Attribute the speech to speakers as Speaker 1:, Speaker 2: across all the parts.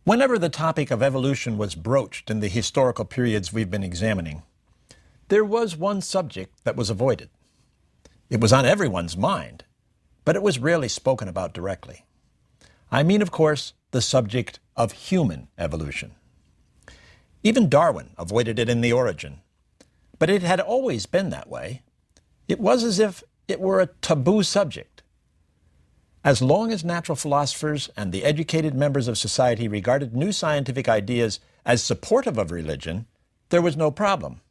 Speaker 1: Whenever the topic of evolution was broached in the historical periods we've been examining, there was one subject that was avoided. It was on everyone's mind, but it was rarely spoken about directly. I mean, of course, the subject of human evolution. Even Darwin avoided it in The Origin, but it had always been that way. It was as if it were a taboo subject. As long as natural philosophers and the educated members of society regarded new scientific ideas as supportive of religion, there was no problem.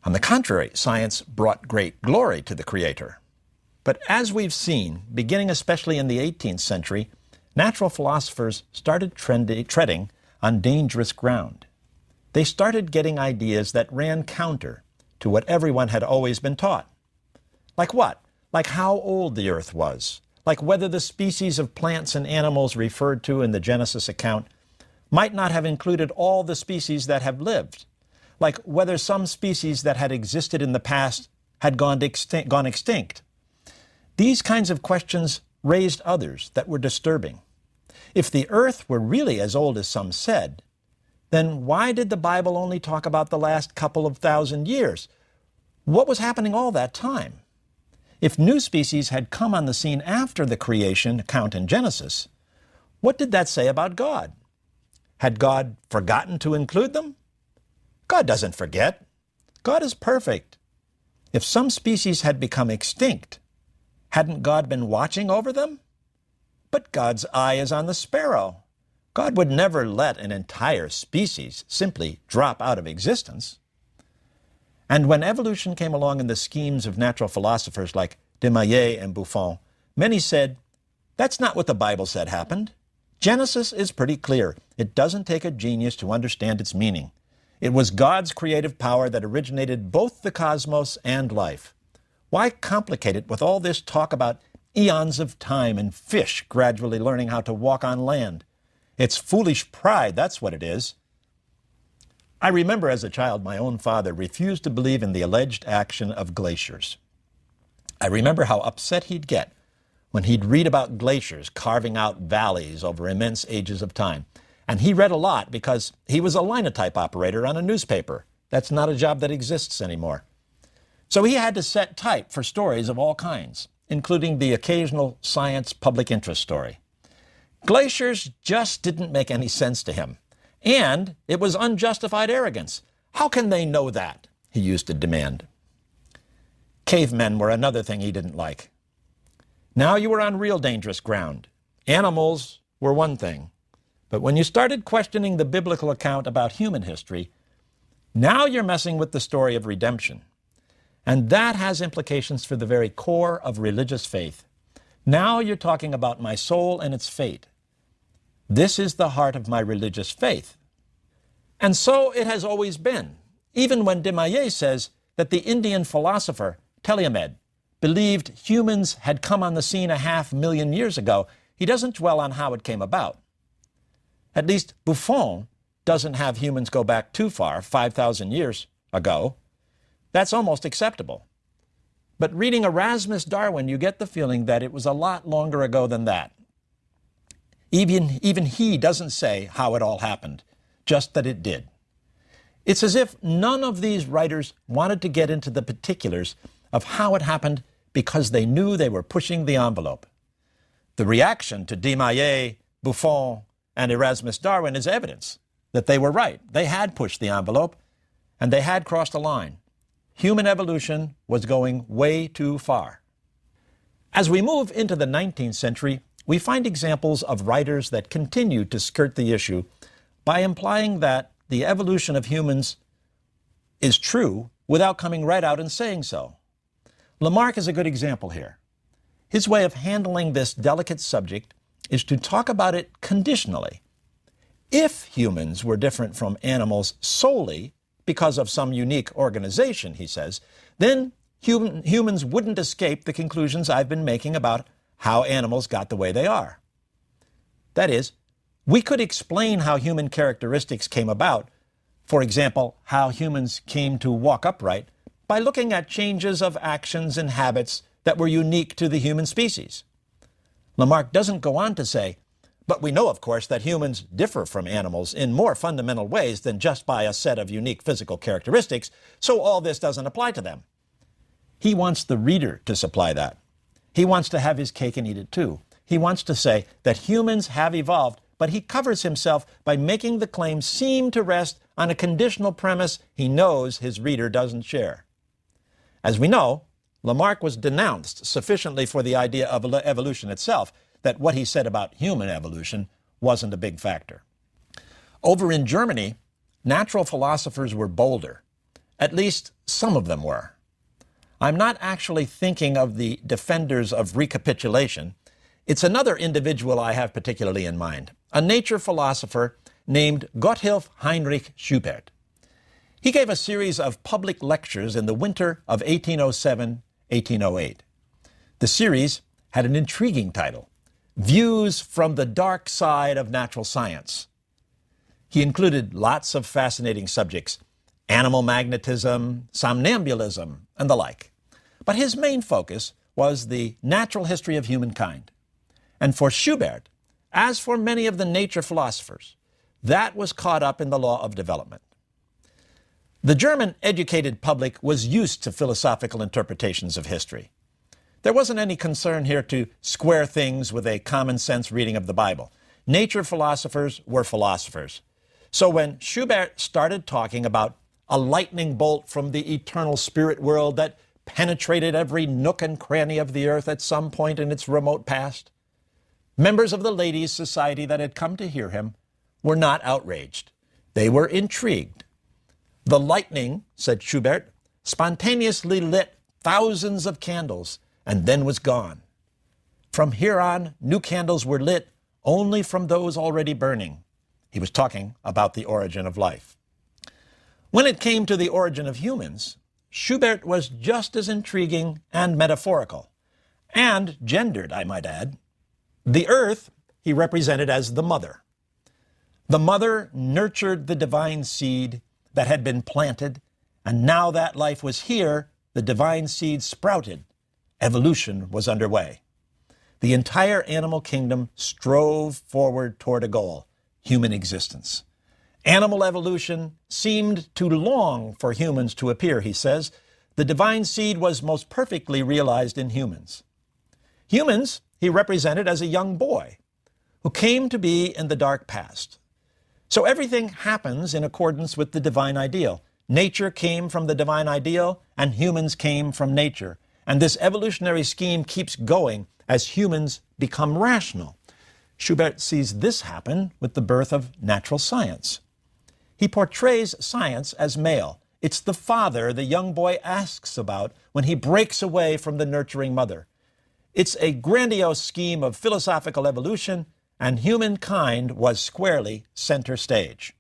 Speaker 1: On the contrary, science brought great glory to the Creator. But as we've seen, beginning especially in the 18th century, natural philosophers started treading on dangerous ground. They started getting ideas that ran counter to what everyone had always been taught. Like what? Like how old the earth was. Like whether the species of plants and animals referred to in the Genesis account might not have included all the species that have lived. Like whether some species that had existed in the past had gone extinct. These kinds of questions raised others that were disturbing. If the earth were really as old as some said, then why did the Bible only talk about the last couple of thousand years? What was happening all that time? If new species had come on the scene after the creation account in Genesis, what did that say about God? Had God forgotten to include them? God doesn't forget. God is perfect. If some species had become extinct, hadn't God been watching over them? But God's eye is on the sparrow. God would never let an entire species simply drop out of existence. And when evolution came along in the schemes of natural philosophers like de Maillet and Buffon, many said, that's not what the Bible said happened. Genesis is pretty clear. It doesn't take a genius to understand its meaning. It was God's creative power that originated both the cosmos and life. Why complicate it with all this talk about eons of time and fish gradually learning how to walk on land? It's foolish pride, that's what it is. I remember as a child my own father refused to believe in the alleged action of glaciers. I remember how upset he'd get when he'd read about glaciers carving out valleys over immense ages of time. And he read a lot because he was a linotype operator on a newspaper. That's not a job that exists anymore. So he had to set type for stories of all kinds, including the occasional science public interest story. Glaciers just didn't make any sense to him. And it was unjustified arrogance. How can they know that? He used to demand. Cavemen were another thing he didn't like. Now you were on real dangerous ground. Animals were one thing. But when you started questioning the biblical account about human history, now you're messing with the story of redemption. And that has implications for the very core of religious faith. Now you're talking about my soul and its fate. This is the heart of my religious faith. And so it has always been, even when de Maillet says that the Indian philosopher Teleomed believed humans had come on the scene 500,000 years ago. He doesn't dwell on how it came about. At least Buffon doesn't have humans go back too far, 5,000 years ago. That's almost acceptable. But reading Erasmus Darwin, you get the feeling that it was a lot longer ago than that. Even he doesn't say how it all happened, just that it did. It's as if none of these writers wanted to get into the particulars of how it happened because they knew they were pushing the envelope. The reaction to de Maillet, Buffon, and Erasmus Darwin is evidence that they were right. They had pushed the envelope, and they had crossed a line. Human evolution was going way too far. As we move into the 19th century, we find examples of writers that continue to skirt the issue by implying that the evolution of humans is true without coming right out and saying so. Lamarck is a good example here. His way of handling this delicate subject is to talk about it conditionally. If humans were different from animals solely because of some unique organization, he says, then humans wouldn't escape the conclusions I've been making about how animals got the way they are. That is, we could explain how human characteristics came about, for example, how humans came to walk upright, by looking at changes of actions and habits that were unique to the human species. Lamarck doesn't go on to say, But we know, of course, that humans differ from animals in more fundamental ways than just by a set of unique physical characteristics, so all this doesn't apply to them. He wants the reader to supply that. He wants to have his cake and eat it too. He wants to say that humans have evolved, but he covers himself by making the claim seem to rest on a conditional premise he knows his reader doesn't share. As we know, Lamarck was denounced sufficiently for the idea of evolution itself that what he said about human evolution wasn't a big factor. Over in Germany, natural philosophers were bolder. At least some of them were. I'm not actually thinking of the defenders of recapitulation. It's another individual I have particularly in mind, a nature philosopher named Gotthilf Heinrich Schubert. He gave a series of public lectures in the winter of 1807-1808. The series had an intriguing title, Views from the Dark Side of Natural Science. He included lots of fascinating subjects, animal magnetism, somnambulism, and the like. But his main focus was the natural history of humankind. And for Schubert, as for many of the nature philosophers, that was caught up in the law of development. The German educated public was used to philosophical interpretations of history. There wasn't any concern here to square things with a common sense reading of the Bible. Nature philosophers were philosophers. So when Schubert started talking about a lightning bolt from the eternal spirit world that penetrated every nook and cranny of the earth at some point in its remote past, members of the Ladies' Society that had come to hear him were not outraged. They were intrigued. The lightning, said Schubert, spontaneously lit thousands of candles and then was gone. From here on, new candles were lit only from those already burning. He was talking about the origin of life. When it came to the origin of humans, Schubert was just as intriguing and metaphorical, and gendered, I might add. The earth he represented as the mother. The mother nurtured the divine seed that had been planted, and now that life was here, the divine seed sprouted. Evolution was underway. The entire animal kingdom strove forward toward a goal, human existence. Animal evolution seemed to long for humans to appear, he says. The divine seed was most perfectly realized in humans. Humans he represented as a young boy who came to be in the dark past. So everything happens in accordance with the divine ideal. Nature came from the divine ideal, and humans came from nature. And this evolutionary scheme keeps going as humans become rational. Schubert sees this happen with the birth of natural science. He portrays science as male. It's the father the young boy asks about when he breaks away from the nurturing mother. It's a grandiose scheme of philosophical evolution, and humankind was squarely center stage.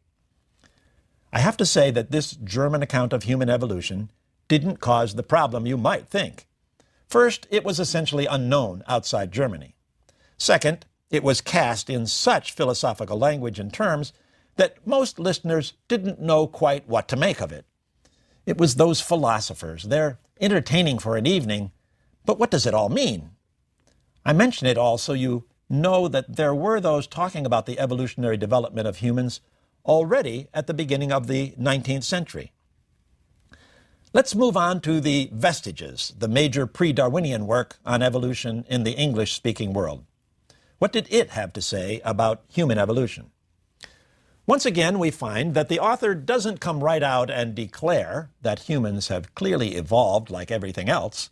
Speaker 1: I have to say that this German account of human evolution didn't cause the problem you might think. First, it was essentially unknown outside Germany. Second, it was cast in such philosophical language and terms that most listeners didn't know quite what to make of it. It was those philosophers. They're entertaining for an evening, but what does it all mean? I mention it all so you know that there were those talking about the evolutionary development of humans already at the beginning of the 19th century. Let's move on to the Vestiges, the major pre-Darwinian work on evolution in the English-speaking world. What did it have to say about human evolution? Once again, we find that the author doesn't come right out and declare that humans have clearly evolved like everything else.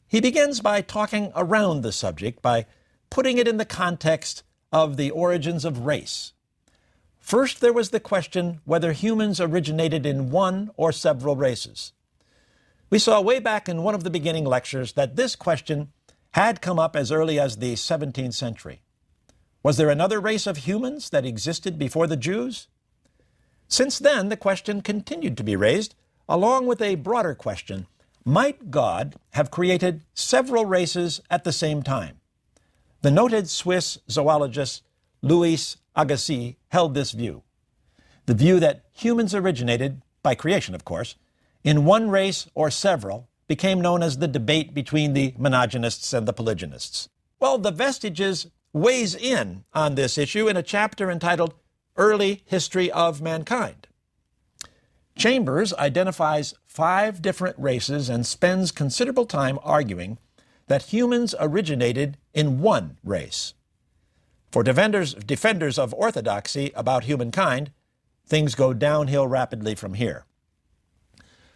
Speaker 1: He begins by talking around the subject, by putting it in the context of the origins of race. First, there was the question whether humans originated in one or several races. We saw way back in one of the beginning lectures that this question had come up as early as the 17th century. Was there another race of humans that existed before the Jews? Since then, the question continued to be raised, along with a broader question. Might God have created several races at the same time? The noted Swiss zoologist Louis Agassiz held this view. The view that humans originated, by creation of course, in one race or several became known as the debate between the monogenists and the polygynists. Well, the Vestiges weighs in on this issue in a chapter entitled Early History of Mankind. Chambers identifies 5 different races and spends considerable time arguing that humans originated in one race. For defenders of orthodoxy about humankind, things go downhill rapidly from here.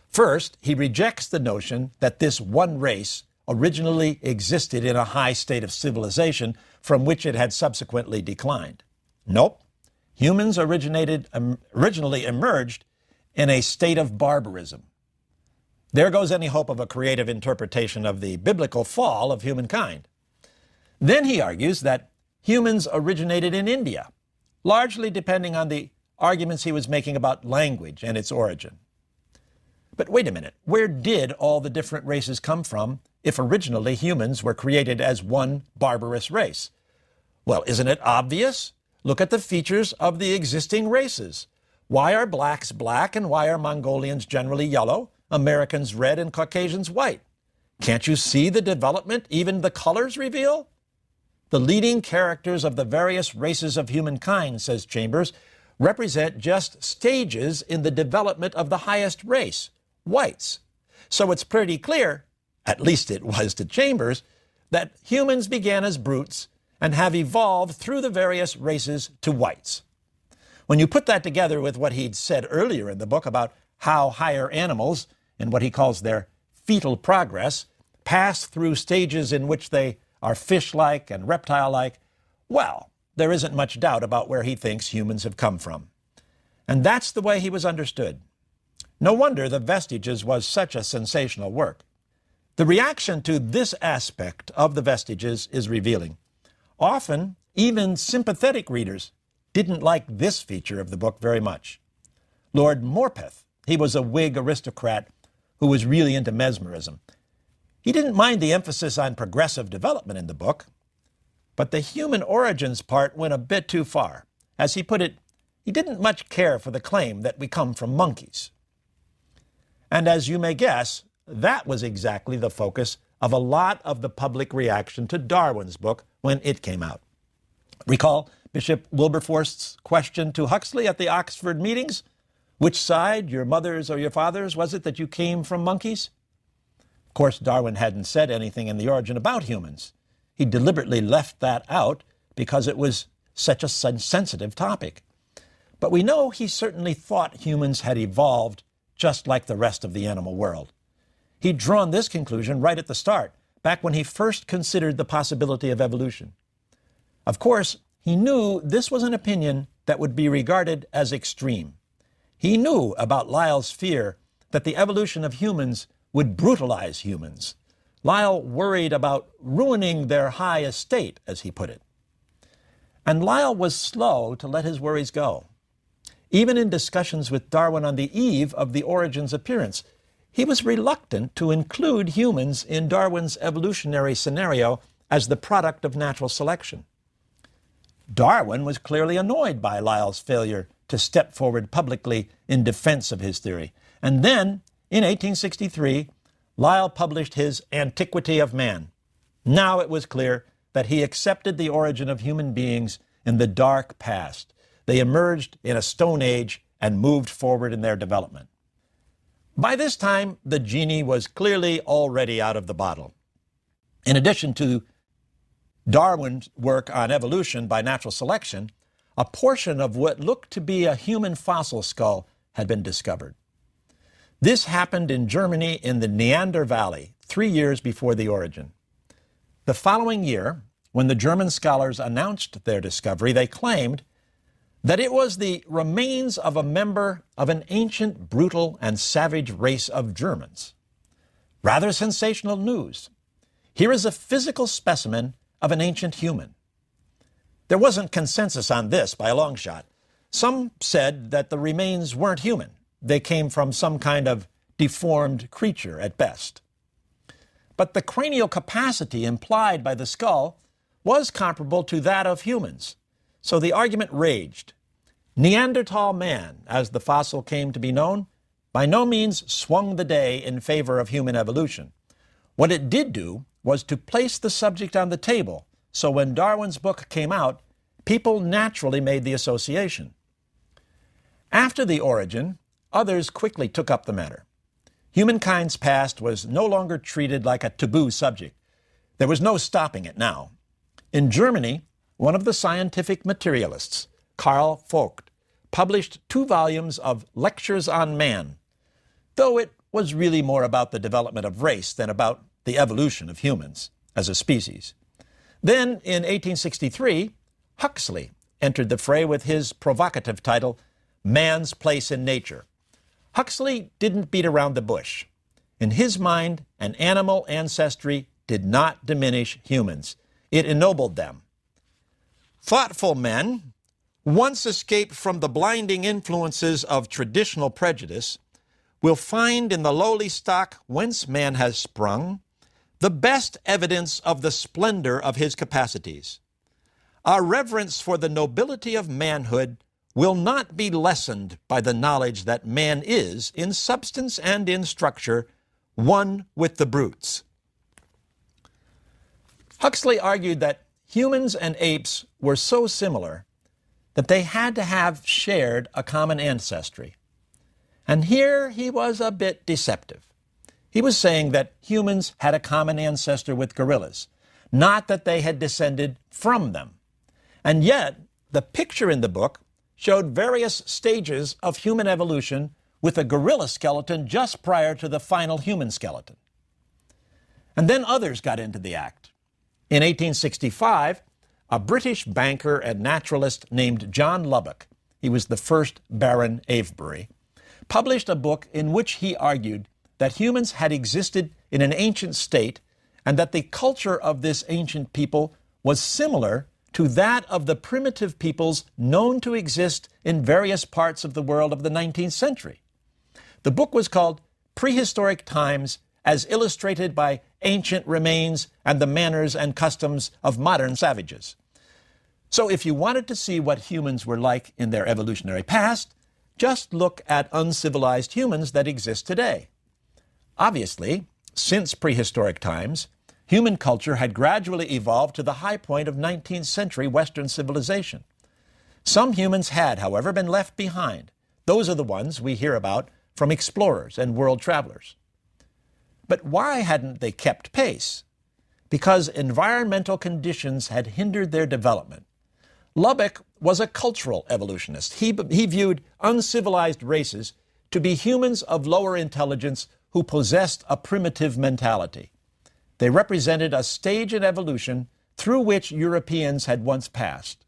Speaker 1: First, he rejects the notion that this one race originally existed in a high state of civilization from which it had subsequently declined. Nope. Humans originally emerged in a state of barbarism. There goes any hope of a creative interpretation of the biblical fall of humankind. Then he argues that humans originated in India, largely depending on the arguments he was making about language and its origin. But wait a minute, where did all the different races come from if originally humans were created as one barbarous race? Well, isn't it obvious? Look at the features of the existing races. Why are blacks black and why are Mongolians generally yellow, Americans red and Caucasians white? Can't you see the development even the colors reveal? The leading characters of the various races of humankind, says Chambers, represent just stages in the development of the highest race, whites. So it's pretty clear, at least it was to Chambers, that humans began as brutes and have evolved through the various races to whites. When you put that together with what he'd said earlier in the book about how higher animals, in what he calls their fetal progress, pass through stages in which they are fish-like and reptile-like, well, there isn't much doubt about where he thinks humans have come from. And that's the way he was understood. No wonder The Vestiges was such a sensational work. The reaction to this aspect of The Vestiges is revealing. Often, even sympathetic readers didn't like this feature of the book very much. Lord Morpeth, he was a Whig aristocrat who was really into mesmerism. He didn't mind the emphasis on progressive development in the book, but the human origins part went a bit too far. As he put it, he didn't much care for the claim that we come from monkeys. And as you may guess, that was exactly the focus of a lot of the public reaction to Darwin's book when it came out. Recall Bishop Wilberforce's question to Huxley at the Oxford meetings? Which side, your mother's or your father's, was it that you came from monkeys? Of course, Darwin hadn't said anything in The Origin about humans. He deliberately left that out because it was such a sensitive topic. But we know he certainly thought humans had evolved just like the rest of the animal world. He'd drawn this conclusion right at the start, back when he first considered the possibility of evolution. Of course, he knew this was an opinion that would be regarded as extreme. He knew about Lyell's fear that the evolution of humans would brutalize humans. Lyell worried about ruining their high estate, as he put it. And Lyell was slow to let his worries go. Even in discussions with Darwin on the eve of The Origin's appearance, he was reluctant to include humans in Darwin's evolutionary scenario as the product of natural selection. Darwin was clearly annoyed by Lyell's failure to step forward publicly in defense of his theory. And then, in 1863, Lyell published his Antiquity of Man. Now it was clear that he accepted the origin of human beings in the dark past. They emerged in a Stone Age and moved forward in their development. By this time, the genie was clearly already out of the bottle. In addition to Darwin's work on evolution by natural selection, a portion of what looked to be a human fossil skull had been discovered. This happened in Germany in the Neander Valley, 3 years before The Origin. The following year, when the German scholars announced their discovery, they claimed that it was the remains of a member of an ancient, brutal, and savage race of Germans. Rather sensational news. Here is a physical specimen of an ancient human. There wasn't consensus on this by a long shot. Some said that the remains weren't human. They came from some kind of deformed creature at best. But the cranial capacity implied by the skull was comparable to that of humans. So the argument raged. Neanderthal man, as the fossil came to be known, by no means swung the day in favor of human evolution. What it did do was to place the subject on the table so when Darwin's book came out, people naturally made the association. After The Origin, others quickly took up the matter. Humankind's past was no longer treated like a taboo subject. There was no stopping it now. In Germany, one of the scientific materialists, Karl Vogt, published 2 volumes of Lectures on Man, though it was really more about the development of race than about the evolution of humans as a species. Then, in 1863, Huxley entered the fray with his provocative title, Man's Place in Nature. Huxley didn't beat around the bush. In his mind, an animal ancestry did not diminish humans. It ennobled them. Thoughtful men, once escaped from the blinding influences of traditional prejudice, will find in the lowly stock whence man has sprung the best evidence of the splendor of his capacities. Our reverence for the nobility of manhood will not be lessened by the knowledge that man is, in substance and in structure, one with the brutes. Huxley argued that humans and apes were so similar that they had to have shared a common ancestry. And here he was a bit deceptive. He was saying that humans had a common ancestor with gorillas, not that they had descended from them. And yet, the picture in the book showed various stages of human evolution with a gorilla skeleton just prior to the final human skeleton. And then others got into the act. In 1865, a British banker and naturalist named John Lubbock, he was the first Baron Avebury, published a book in which he argued that humans had existed in an ancient state and that the culture of this ancient people was similar to that of the primitive peoples known to exist in various parts of the world of the 19th century. The book was called Prehistoric Times as Illustrated by Ancient Remains and the Manners and Customs of Modern Savages. So if you wanted to see what humans were like in their evolutionary past, just look at uncivilized humans that exist today. Obviously, since prehistoric times, human culture had gradually evolved to the high point of 19th century Western civilization. Some humans had, however, been left behind. Those are the ones we hear about from explorers and world travelers. But why hadn't they kept pace? Because environmental conditions had hindered their development. Lubbock was a cultural evolutionist. He viewed uncivilized races to be humans of lower intelligence who possessed a primitive mentality. They represented a stage in evolution through which Europeans had once passed.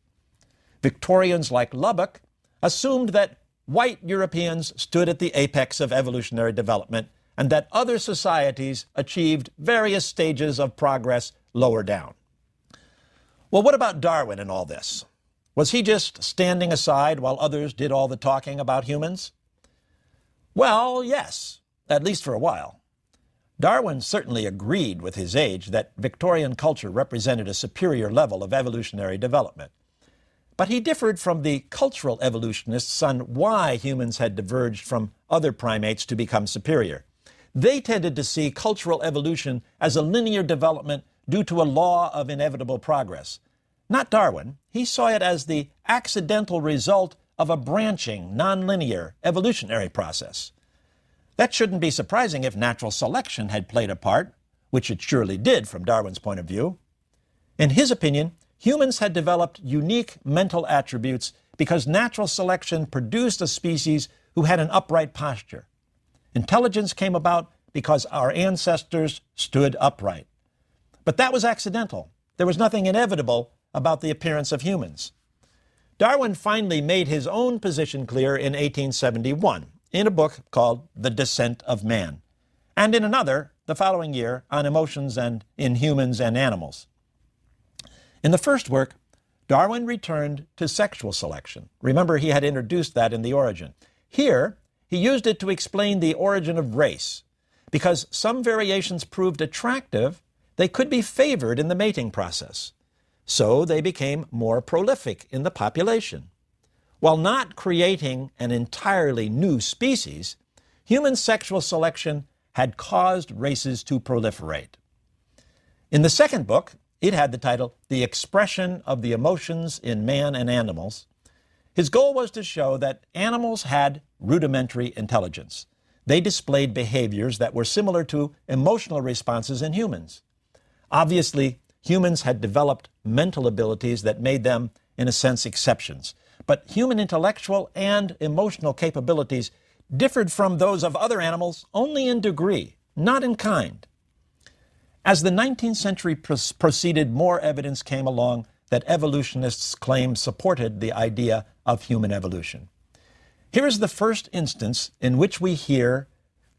Speaker 1: Victorians like Lubbock assumed that white Europeans stood at the apex of evolutionary development and that other societies achieved various stages of progress lower down. Well, what about Darwin in all this? Was he just standing aside while others did all the talking about humans? Well, yes, at least for a while. Darwin certainly agreed with his age that Victorian culture represented a superior level of evolutionary development. But he differed from the cultural evolutionists on why humans had diverged from other primates to become superior. They tended to see cultural evolution as a linear development due to a law of inevitable progress. Not Darwin. He saw it as the accidental result of a branching, nonlinear evolutionary process. That shouldn't be surprising if natural selection had played a part, which it surely did from Darwin's point of view. In his opinion, humans had developed unique mental attributes because natural selection produced a species who had an upright posture. Intelligence came about because our ancestors stood upright. But that was accidental. There was nothing inevitable about the appearance of humans. Darwin finally made his own position clear in 1871 in a book called The Descent of Man, and in another the following year on emotions and in humans and animals. In the first work, Darwin returned to sexual selection. Remember, he had introduced that in The Origin. Here, he used it to explain the origin of race. Because some variations proved attractive, they could be favored in the mating process. So they became more prolific in the population. While not creating an entirely new species, human sexual selection had caused races to proliferate. In the second book, it had the title, The Expression of the Emotions in Man and Animals. His goal was to show that animals had rudimentary intelligence. They displayed behaviors that were similar to emotional responses in humans. Obviously, humans had developed mental abilities that made them, in a sense, exceptions. But human intellectual and emotional capabilities differed from those of other animals only in degree, not in kind. As the 19th century proceeded, more evidence came along that evolutionists claimed supported the idea of human evolution. Here is the first instance in which we hear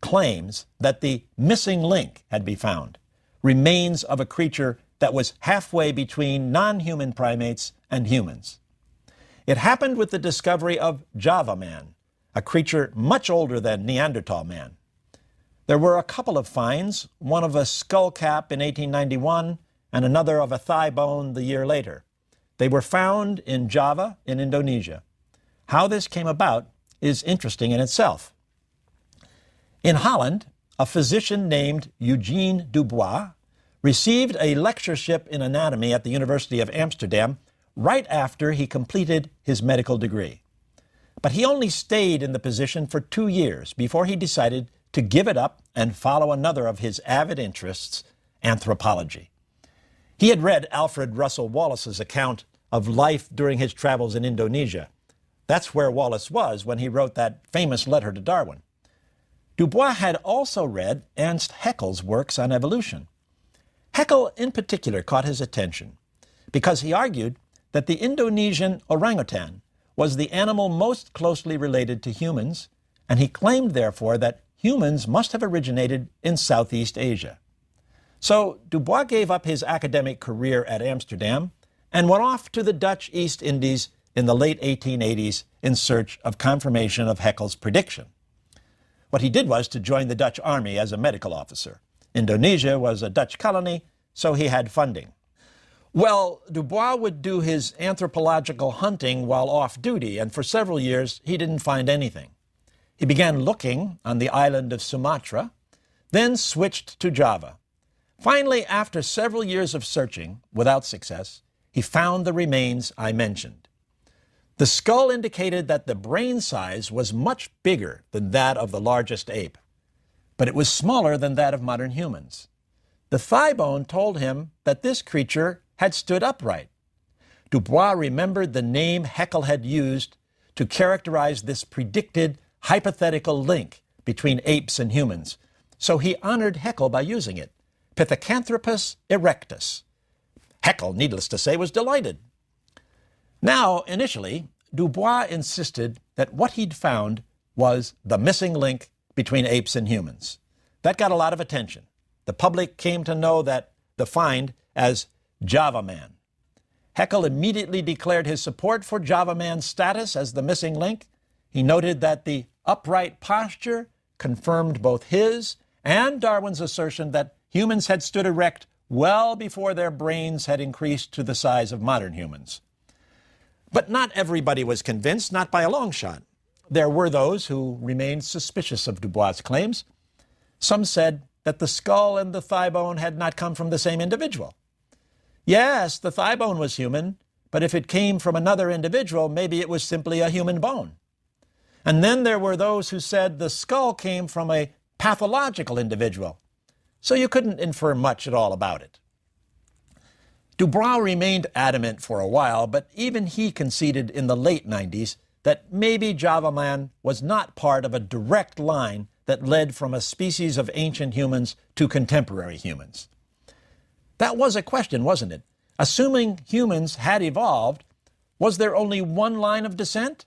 Speaker 1: claims that the missing link had been found, remains of a creature that was halfway between non-human primates and humans. It happened with the discovery of Java Man, a creature much older than Neanderthal man. There were a couple of finds, one of a skull cap in 1891 and another of a thigh bone the year later. They were found in Java in Indonesia. How this came about is interesting in itself. In Holland, a physician named Eugene Dubois received a lectureship in anatomy at the University of Amsterdam right after he completed his medical degree. But he only stayed in the position for 2 years before he decided to give it up and follow another of his avid interests, anthropology. He had read Alfred Russel Wallace's account of life during his travels in Indonesia. That's where Wallace was when he wrote that famous letter to Darwin. Dubois had also read Ernst Haeckel's works on evolution. Haeckel in particular caught his attention because he argued that the Indonesian orangutan was the animal most closely related to humans, and he claimed therefore that humans must have originated in Southeast Asia. So Dubois gave up his academic career at Amsterdam and went off to the Dutch East Indies in the late 1880s in search of confirmation of Haeckel's prediction. What he did was to join the Dutch army as a medical officer. Indonesia was a Dutch colony, so he had funding. Well, Dubois would do his anthropological hunting while off duty, and for several years he didn't find anything. He began looking on the island of Sumatra, then switched to Java. Finally, after several years of searching, without success, he found the remains I mentioned. The skull indicated that the brain size was much bigger than that of the largest ape, but it was smaller than that of modern humans. The thigh bone told him that this creature had stood upright. Dubois remembered the name Haeckel had used to characterize this predicted hypothetical link between apes and humans, so he honored Haeckel by using it, Pithecanthropus erectus. Haeckel, needless to say, was delighted. Now, initially, Dubois insisted that what he'd found was the missing link between apes and humans. That got a lot of attention. The public came to know that the find as Java Man. Haeckel immediately declared his support for Java Man's status as the missing link. He noted that the upright posture confirmed both his and Darwin's assertion that humans had stood erect well before their brains had increased to the size of modern humans. But not everybody was convinced, not by a long shot. There were those who remained suspicious of Dubois' claims. Some said that the skull and the thigh bone had not come from the same individual. Yes, the thigh bone was human, but if it came from another individual, maybe it was simply a human bone. And then there were those who said the skull came from a pathological individual, so you couldn't infer much at all about it. Dubois remained adamant for a while, but even he conceded in the late 90s that maybe Java Man was not part of a direct line that led from a species of ancient humans to contemporary humans. That was a question, wasn't it? Assuming humans had evolved, was there only one line of descent?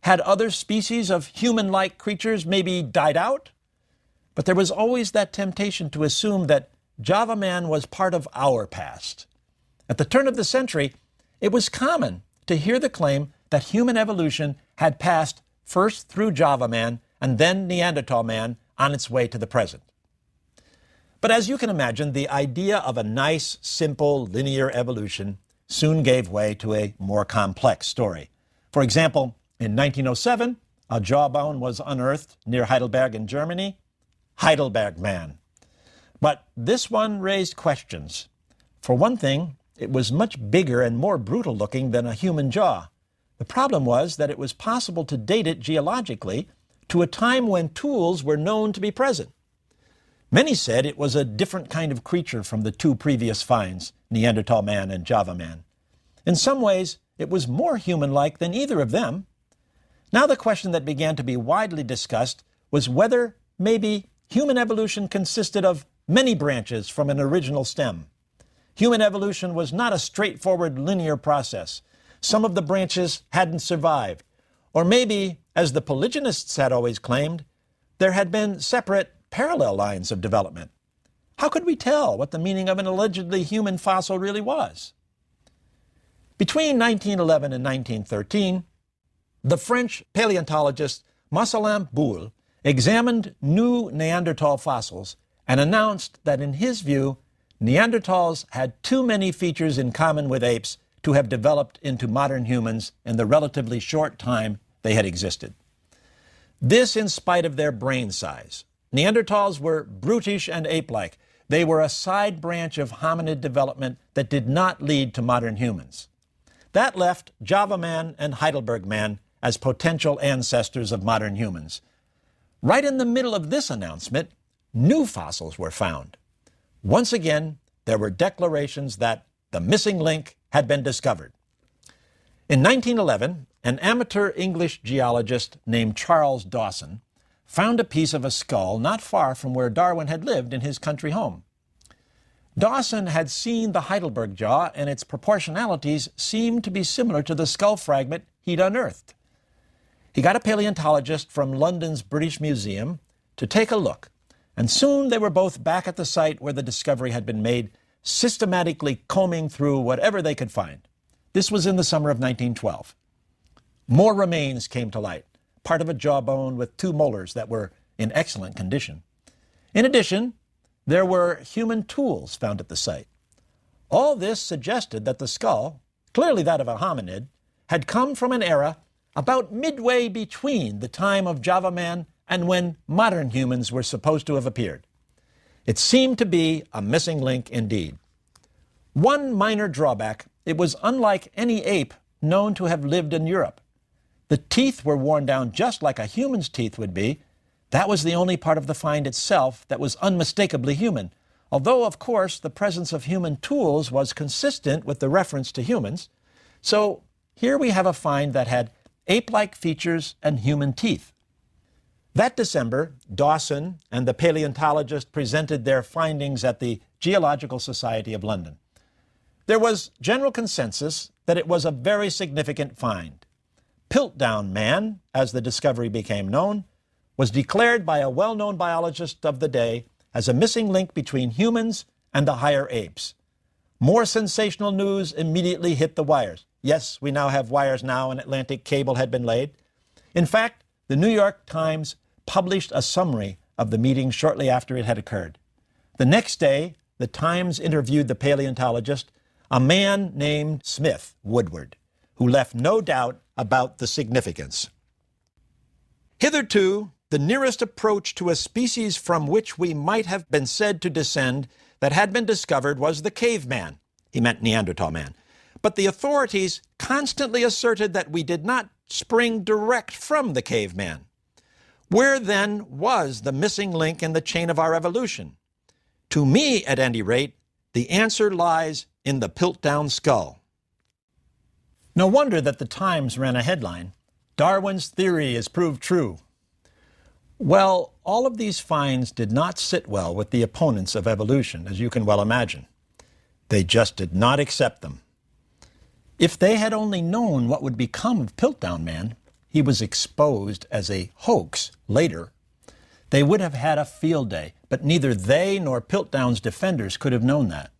Speaker 1: Had other species of human-like creatures maybe died out? But there was always that temptation to assume that Java Man was part of our past. At the turn of the century, it was common to hear the claim that human evolution had passed first through Java Man and then Neanderthal man on its way to the present. But as you can imagine, the idea of a nice, simple, linear evolution soon gave way to a more complex story. For example, in 1907, a jawbone was unearthed near Heidelberg in Germany, Heidelberg Man. But this one raised questions. For one thing, it was much bigger and more brutal looking than a human jaw. The problem was that it was possible to date it geologically to a time when tools were known to be present. Many said it was a different kind of creature from the two previous finds, Neanderthal man and Java man. In some ways, it was more human-like than either of them. Now the question that began to be widely discussed was whether maybe human evolution consisted of many branches from an original stem. Human evolution was not a straightforward linear process. Some of the branches hadn't survived. Or maybe, as the polygynists had always claimed, there had been separate parallel lines of development. How could we tell what the meaning of an allegedly human fossil really was? Between 1911 and 1913, the French paleontologist Marcellin Boule examined new Neanderthal fossils and announced that in his view, Neanderthals had too many features in common with apes to have developed into modern humans in the relatively short time they had existed. This in spite of their brain size. Neanderthals were brutish and ape-like. They were a side branch of hominid development that did not lead to modern humans. That left Java man and Heidelberg man as potential ancestors of modern humans. Right in the middle of this announcement, new fossils were found. Once again, there were declarations that the missing link had been discovered. In 1911, an amateur English geologist named Charles Dawson found a piece of a skull not far from where Darwin had lived in his country home. Dawson had seen the Heidelberg jaw, and its proportionalities seemed to be similar to the skull fragment he'd unearthed. He got a paleontologist from London's British Museum to take a look, and soon they were both back at the site where the discovery had been made, systematically combing through whatever they could find. This was in the summer of 1912. More remains came to light, part of a jawbone with two molars that were in excellent condition. In addition, there were human tools found at the site. All this suggested that the skull, clearly that of a hominid, had come from an era about midway between the time of Java man and when modern humans were supposed to have appeared. It seemed to be a missing link indeed. One minor drawback, it was unlike any ape known to have lived in Europe. The teeth were worn down just like a human's teeth would be. That was the only part of the find itself that was unmistakably human, although, of course, the presence of human tools was consistent with the reference to humans. So here we have a find that had ape-like features and human teeth. That December, Dawson and the paleontologist presented their findings at the Geological Society of London. There was general consensus that it was a very significant find. Piltdown man, as the discovery became known, was declared by a well-known biologist of the day as a missing link between humans and the higher apes. More sensational news immediately hit the wires. Yes, we now have wires now, and Atlantic cable had been laid. In fact, the New York Times published a summary of the meeting shortly after it had occurred. The next day, the Times interviewed the paleontologist, a man named Smith Woodward, who left no doubt about the significance. Hitherto, the nearest approach to a species from which we might have been said to descend that had been discovered was the caveman. He meant Neanderthal man. But the authorities constantly asserted that we did not spring direct from the caveman. Where then was the missing link in the chain of our evolution? To me, at any rate, the answer lies in the Piltdown skull. No wonder that the Times ran a headline, "Darwin's theory is proved true." Well, all of these finds did not sit well with the opponents of evolution, as you can well imagine. They just did not accept them. If they had only known what would become of Piltdown man, he was exposed as a hoax later, they would have had a field day, but neither they nor Piltdown's defenders could have known that.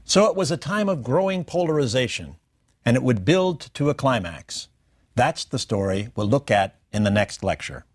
Speaker 1: So it was a time of growing polarization, and it would build to a climax. That's the story we'll look at in the next lecture.